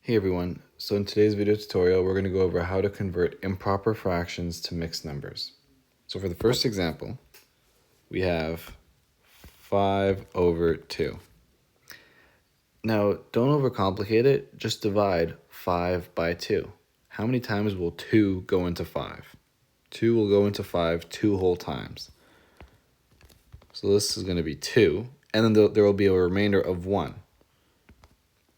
Hey everyone, so in today's video tutorial we're going to go over how to convert improper fractions to mixed numbers. So for the first example, we have 5/2. Now don't overcomplicate it, just divide 5 by 2. How many times will 2 go into 5? 2 will go into 5 2 whole times. So this is going to be 2, and then there will be a remainder of 1.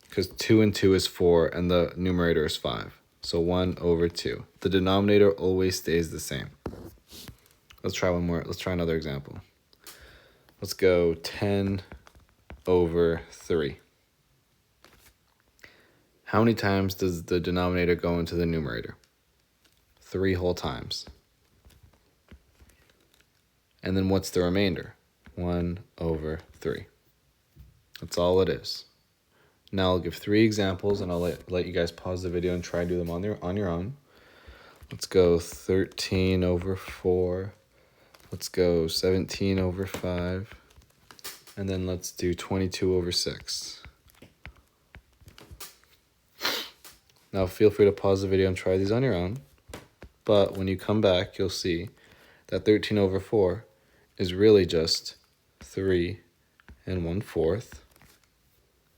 Because 2 and 2 is 4, and the numerator is 5. So 1/2. The denominator always stays the same. Let's try one more. Let's try another example. Let's go 10/3. How many times does the denominator go into the numerator? 3 whole times. And then what's the remainder? 1/3. That's all it is. Now I'll give 3 examples, and I'll let you guys pause the video and try to do them on your own. Let's go 13/4. Let's go 17/5. And then let's do 22/6. Now feel free to pause the video and try these on your own. But when you come back, you'll see that 13/4 is really just 3 1/4.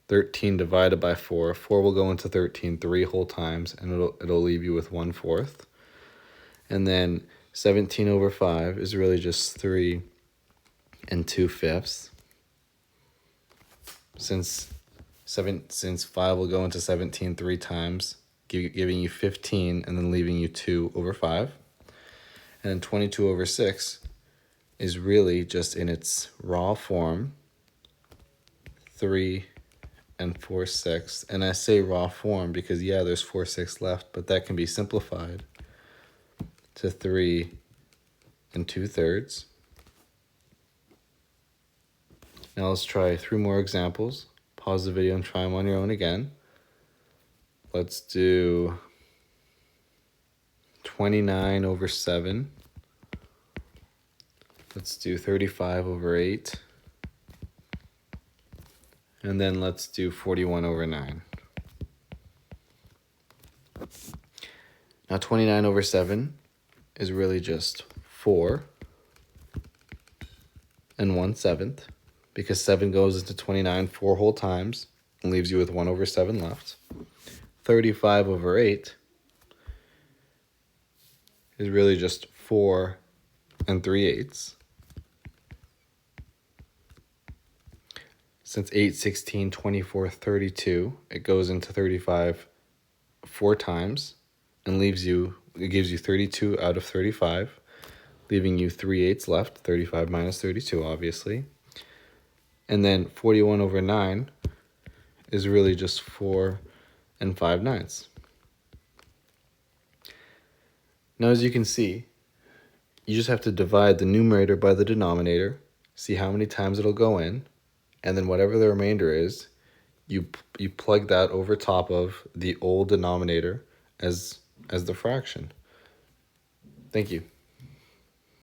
13 divided by 4. 4 will go into 13 3 whole times, and it'll leave you with 1/4. And then 17/5 is really just 3 2/5. Since 5 will go into 17 3 times, giving you 15, and then leaving you 2/5. And then 22/6 is really just in its raw form, 3 4/6. And I say raw form because, yeah, there's 4/6 left, but that can be simplified to 3 2/3. Now let's try 3 more examples. Pause the video and try them on your own again. Let's do 29/7. Let's do 35/8. And then let's do 41/9. Now 29/7 is really just 4 1/7, because 7 goes into 29 4 whole times and leaves you with 1/7 left. 35/8 is really just 4 3/8. Since 8, 16, 24, 32, it goes into 35 4 times and gives you 32 out of 35, leaving you 3/8 left, 35 minus 32, obviously. And then 41/9 is really just 4 5/9. Now, as you can see, you just have to divide the numerator by the denominator, see how many times it'll go in, and then whatever the remainder is, you plug that over top of the old denominator as the fraction. Thank you.